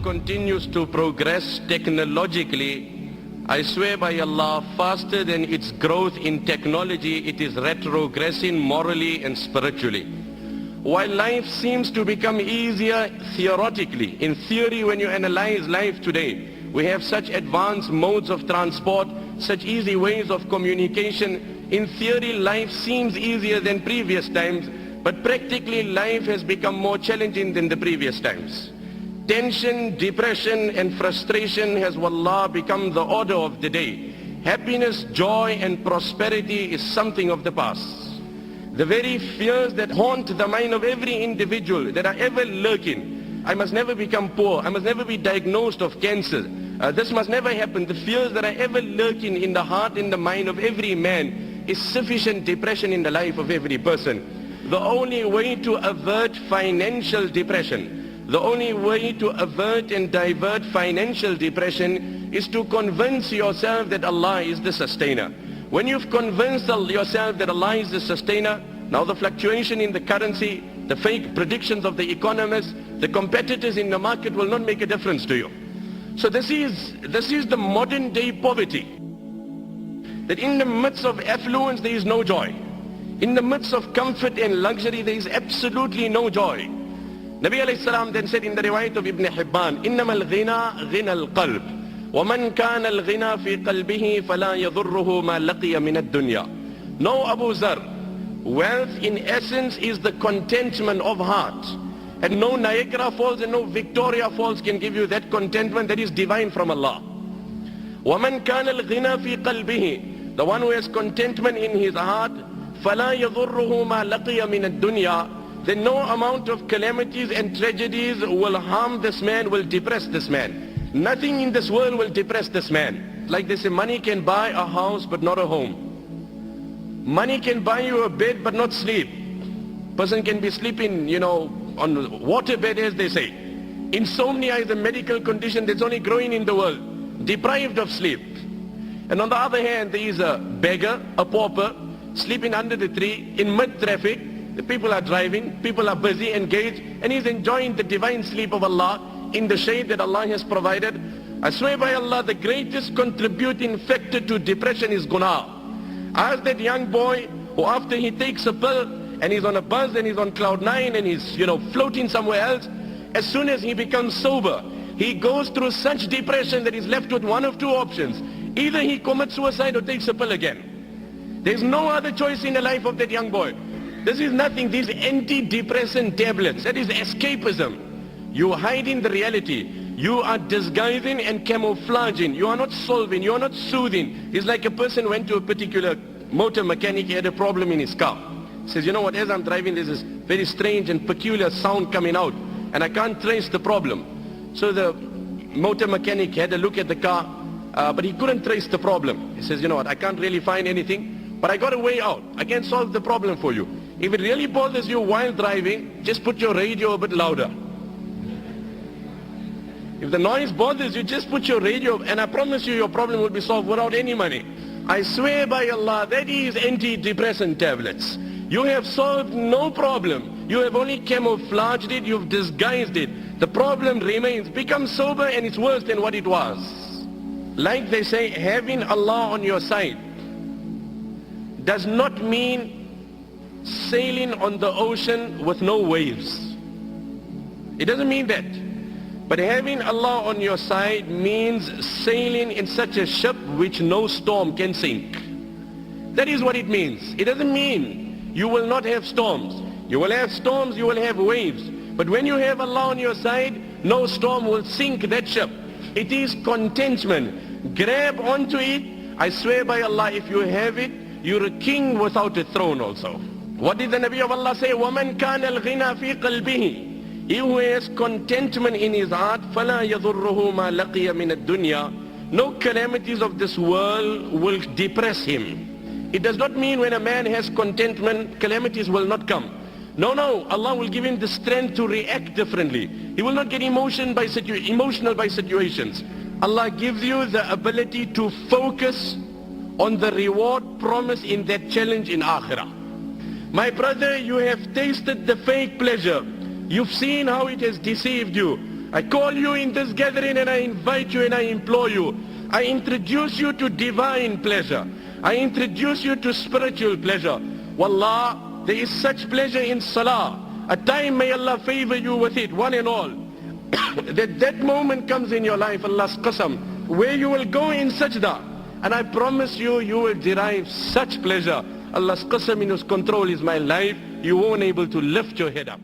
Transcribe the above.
continues to progress technologically, I swear by Allah, faster than its growth in technology, it is retrogressing morally and spiritually. While life seems to become easier theoretically, in theory when you analyze life today, we have such advanced modes of transport, such easy ways of communication. In theory, life seems easier than previous times, but practically life has become more challenging than the previous times. Tension, depression and frustration has, wallah, become the order of the day. Happiness, joy and prosperity is something of the past. The very fears that haunt the mind of every individual, that are ever lurking. I must never become poor. I must never be diagnosed of cancer. This must never happen. The fears that are ever lurking in the heart and the mind of every man is sufficient depression in the life of every person. The only way to avert financial depression, the only way to avert and divert financial depression is to convince yourself that Allah is the sustainer. When you've convinced yourself that Allah is the sustainer, now the fluctuation in the currency, the fake predictions of the economists, the competitors in the market will not make a difference to you. So this is the modern day poverty. That in the midst of affluence there is no joy. In the midst of comfort and luxury there is absolutely no joy. Nabi alayhi salam then said in the riwayat of Ibn Hibban, إِنَّمَا الْغِنَى غِنَى الْقَلْبِ وَمَنْ كَانَ الْغِنَى فِي قَلْبِهِ فَلَا يَضُرُّهُ مَا لَقِيَ مِنَ الدُّنْيَا. No, Abu Zar, wealth in essence is the contentment of heart. And no Niagara Falls and no Victoria Falls can give you that contentment that is divine from Allah. وَمَنْ كَانَ الْغِنَى فِي قَلْبِهِ. The one who has contentment in his heart, فَلَا يَضُرُّهُ مَا لَقِيَ مِنَ الدُّنْيَا. Then no amount of calamities and tragedies will harm this man, will depress this man. Nothing in this world will depress this man. Like they say, money can buy a house but not a home. Money can buy you a bed but not sleep. Person can be sleeping, on water bed, as they say. Insomnia is a medical condition that's only growing in the world. Deprived of sleep. And on the other hand, there is a beggar, a pauper, sleeping under the tree in mid-traffic. The people are driving, people are busy, engaged, and he's enjoying the divine sleep of Allah in the shade that Allah has provided. I swear by Allah, the greatest contributing factor to depression is guna. Ask that young boy who after he takes a pill and he's on a bus and he's on cloud 9 and he's floating somewhere else, as soon as he becomes sober, he goes through such depression that he's left with one of two options. Either he commits suicide or takes a pill again. There's no other choice in the life of that young boy. This is nothing. These antidepressant tablets, that is escapism. You are hiding the reality. You are disguising and camouflaging. You are not solving. You are not soothing. It's like a person went to a particular motor mechanic. He had a problem in his car. He says, you know what, as I'm driving, there's this very strange and peculiar sound coming out, and I can't trace the problem. So the motor mechanic had a look at the car, but he couldn't trace the problem. He says, you know what, I can't really find anything, but I got a way out. I can solve the problem for you. If it really bothers you while driving, just put your radio a bit louder. If the noise bothers you, just put your radio, and I promise you your problem will be solved without any money. I swear by Allah, that is antidepressant tablets. You have solved no problem. You have only camouflaged it, you've disguised it. The problem remains. Become sober and it's worse than what it was. Like they say, having Allah on your side does not mean sailing on the ocean with no waves. It doesn't mean that. But having Allah on your side means sailing in such a ship which no storm can sink. That is what it means. It doesn't mean you will not have storms. You will have storms, you will have waves. But when you have Allah on your side, no storm will sink that ship. It is contentment. Grab onto it. I swear by Allah, if you have it, you're a king without a throne also. What did the Nabi of Allah say? وَمَنْ كَانَ الْغِنَى فِي قَلْبِهِ. He who has contentment in his heart, فَلَا يَضُرُّهُ مَا لَقِيَ مِنَ الدُّنْيَا. No calamities of this world will depress him. It does not mean when a man has contentment, calamities will not come. No, Allah will give him the strength to react differently. He will not get emotional by situations. Allah gives you the ability to focus on the reward promised in that challenge in Akhirah. My brother, you have tasted the fake pleasure. You've seen how it has deceived you. I call you in this gathering and I invite you and I implore you. I introduce you to divine pleasure. I introduce you to spiritual pleasure. Wallah, there is such pleasure in salah. A time may Allah favor you with it, one and all. that moment comes in your life, Allah's qasam, where you will go in sajda. And I promise you, you will derive such pleasure. Allah's qasam, in His control is my life. You won't able to lift your head up.